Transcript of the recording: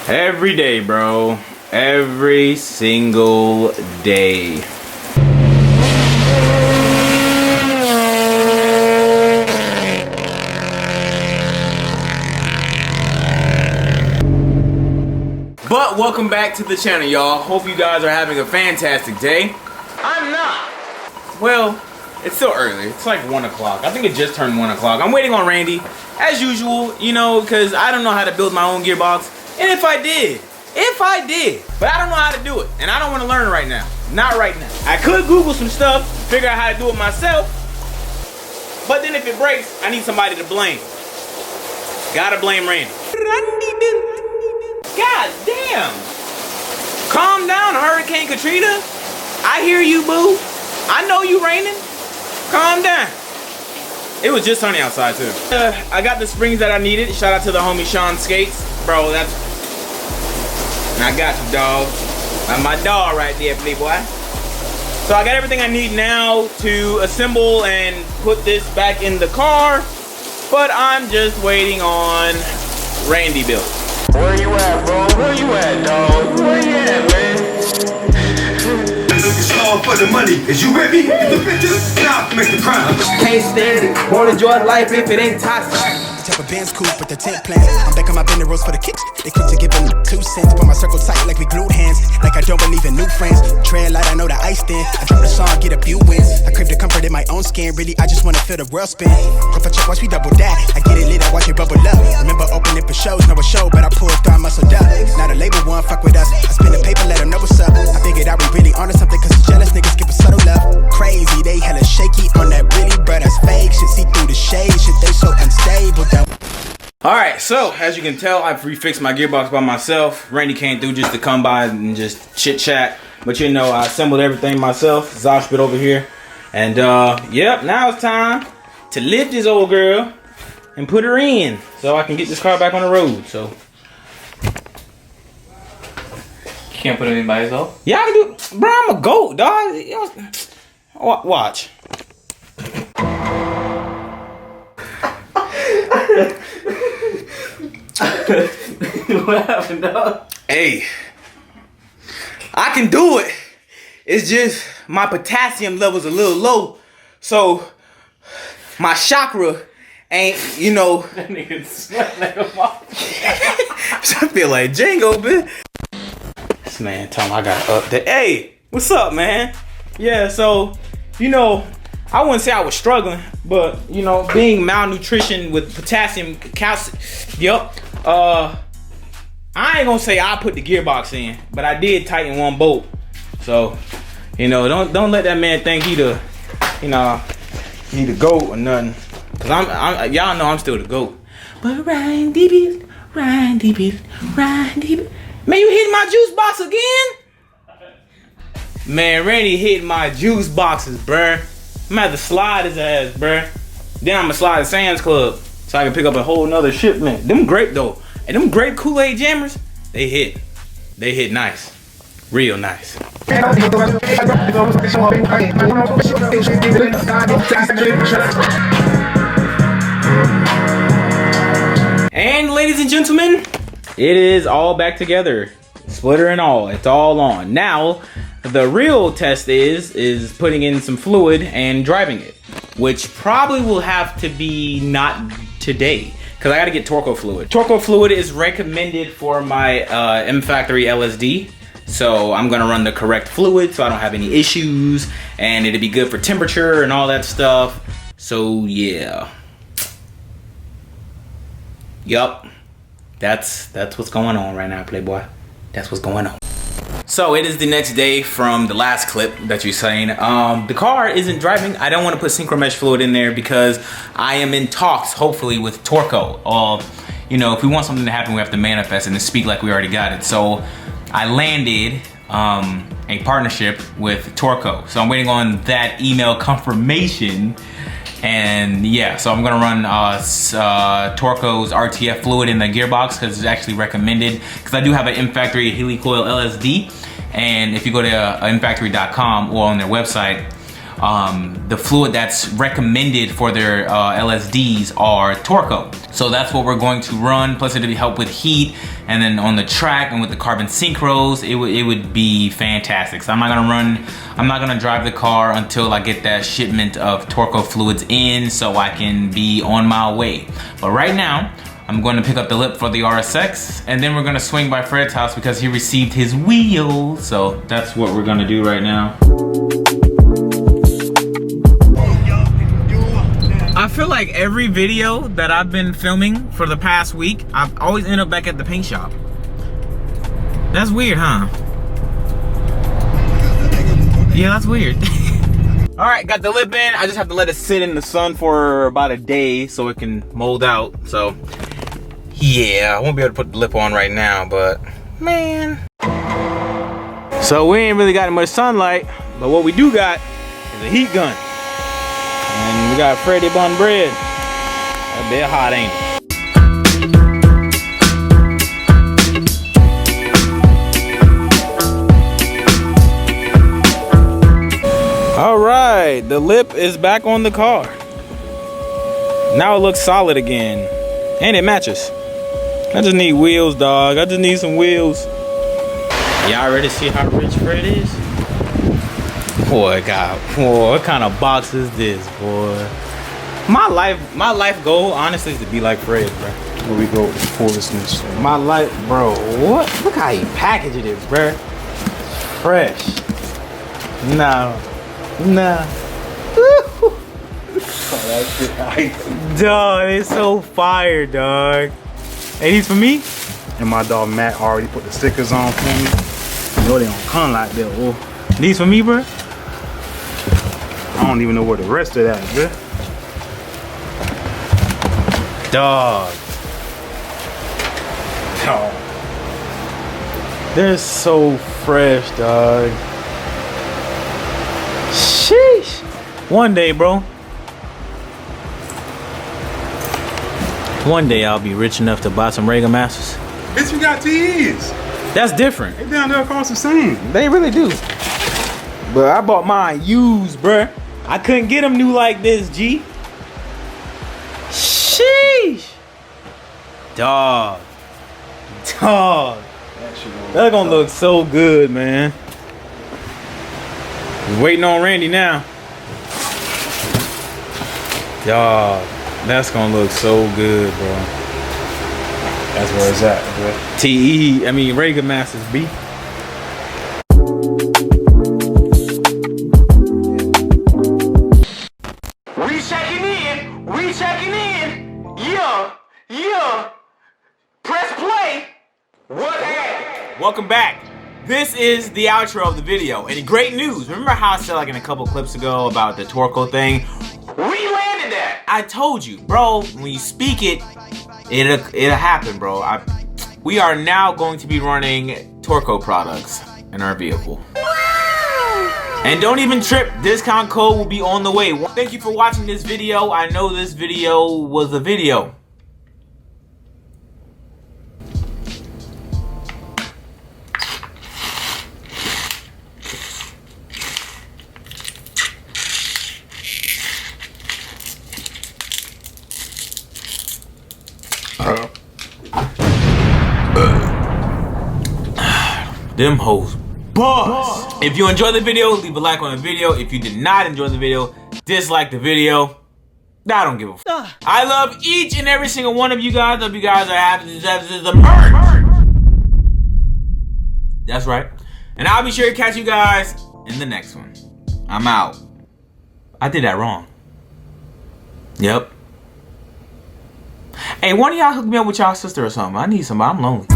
Every day, bro. Every single day. But welcome back to the channel, y'all. Hope you guys are having a fantastic day. I'm not. Well, it's still early. It's like 1 o'clock. I think it just turned 1 o'clock. I'm waiting on Randy, as usual, you know, because I don't know how to build my own gearbox. And if I did, but I don't know how to do it. And I don't want to learn right now. Not right now. I could Google some stuff, figure out how to do it myself. But then if it breaks, I need somebody to blame. Gotta blame Randy. God damn. Calm down, Hurricane Katrina. I hear you, boo. I know you raining. Calm down. It was just sunny outside too. I got the springs that I needed. Shout out to the homie Sean Skates. Bro, I got you, dog. That's my dog right there, playboy. So I got everything I need now to assemble and put this back in the car. But I'm just waiting on Randy build. Where you at, bro? Where you at, dog? Where you at, man? It's all for the money. Is you with me? Get the pictures? Now make the crime. Can't stand it. Won't enjoy life if it ain't toxic. Type of band's cool, but the tent plan. I'm back on my bender rolls for the kicks. They quick to give them 2 cents. Put my circle tight like we glued hands. Like I don't believe in new friends. Trail light, I know the ice thin. I drop the song, get a few wins. I crave the comfort in my own skin. Really, I just wanna feel the world spin. If I check, watch me double that. I get it lit, I watch it bubble up. Remember opening for shows, know a show, but I pulled through, I muscled up. Not a label one, fuck with us. I spin the paper, let them know what's up. I figured out we really onto something, cause the jealous niggas give a subtle love. Crazy, they hella shaky on that really, but that's fake. Shit, see through the shade, shit, they so unstable. Alright, so as you can tell, I've refixed my gearbox by myself. Randy came through just to come by and just chit chat. But you know, I assembled everything myself. Zosh bit over here. And yep, now it's time to lift this old girl and put her in so I can get this car back on the road. So You can't put it in by yourself? yeah, I can do it. Bro, I'm a goat, dog. Watch. What happened, dog? Hey, I can do it. It's just my potassium level's a little low, so my chakra ain't, you know. That nigga sweat like a motherfucker. I feel like Django, man. This man told me I got up there. Hey, what's up, man? Yeah, so, you know, I wouldn't say I was struggling, but, you know, being malnutrition with potassium, calcium, yep. I ain't gonna say I put the gearbox in, but I did tighten one bolt. So, you know, don't let that man think he the goat or nothing. Cause I'm y'all know I'm still the goat. But Randy beat. Man, you hit my juice box again? Man, Randy hit my juice boxes, bruh. I'm gonna have to slide his ass, bruh. Then I'm gonna slide to Sam's Club so I can pick up a whole nother shipment. Them grape though. And them grape Kool-Aid jammers, they hit. They hit nice. Real nice. And ladies and gentlemen, it is all back together. Splitter and all, it's all on. Now, the real test is putting in some fluid and driving it, which probably will have to be not today, because I got to get Torco fluid. Torco fluid is recommended for my M Factory LSD, so I'm going to run the correct fluid so I don't have any issues, and it'll be good for temperature and all that stuff. So yeah. Yup. That's what's going on right now, Playboy. That's what's going on. So it is the next day from the last clip that you're saying. The car isn't driving. I don't want to put synchromesh fluid in there because I am in talks, hopefully, with Torco. You know, if we want something to happen, we have to manifest it and speak like we already got it. So I landed a partnership with Torco. So I'm waiting on that email confirmation. And yeah, so I'm gonna run Torco's RTF fluid in the gearbox because it's actually recommended, because I do have an M Factory Helicoil LSD, and if you go to mfactory.com or on their website, the fluid that's recommended for their LSDs are Torco. So that's what we're going to run, plus it'll help with heat, and then on the track and with the carbon synchros, it would be fantastic. So I'm not gonna drive the car until I get that shipment of Torco fluids in so I can be on my way. But right now, I'm going to pick up the lip for the RSX, and then we're going to swing by Fred's house because he received his wheels. So that's what we're going to do right now. I feel like every video that I've been filming for the past week, I've always ended up back at the paint shop. That's weird, huh? Yeah, that's weird. All right, got the lip in. I just have to let it sit in the sun for about a day so it can mold out. So yeah, I won't be able to put the lip on right now, but man. So we ain't really got much sunlight, but what we do got is a heat gun. And we got Freddy bun bread. A bit hot, ain't it? All right, the lip is back on the car. Now it looks solid again. And it matches. I just need wheels, dog. I just need some wheels. Y'all ready to see how rich Fred is? Boy, God, boy, what kind of box is this, boy? My life goal, honestly, is to be like Fred, bro. Where we go with foolishness. My life, bro, what? Look how he packaged it, bro. Fresh. Nah. Dog, it's so fire, dog. Hey, these for me? And my dog Matt already put the stickers on for me. You know they don't come like that. Oh, These for me, bro? I don't even know where the rest of that is, bro. Dog. They're so fresh, dog. Sheesh. One day, bro. One day I'll be rich enough to buy some Rega Masters. Bitch, you got TEs. That's different. They down there cost the same. They really do. But I bought mine used, bruh. I couldn't get them new like this, G. Sheesh. Dog. That's gonna look so good, man. Waiting on Randy now. Dog. That's gonna look so good, bro. That's where it's at, bro. Rega Masters, B. We checking in. Yeah. Press play. What happened? Welcome back. This is the outro of the video. And great news. Remember how I said like in a couple clips ago about the Torco thing? We landed that. I told you, bro, when you speak it, it'll happen, bro. We are now going to be running Torco products in our vehicle. And don't even trip, discount code will be on the way. Thank you for watching this video. I know this video was a video. Them hoes boss. If you enjoyed the video, leave a like on the video. If you did not enjoy the video, dislike the video. I don't give a f. I love each and every single one of you guys. Hope you guys are happy. This is the merch. That's right. And I'll be sure to catch you guys in the next one. I'm out. I did that wrong. Yep. Hey, one of y'all hook me up with y'all sister or something. I need somebody. I'm lonely.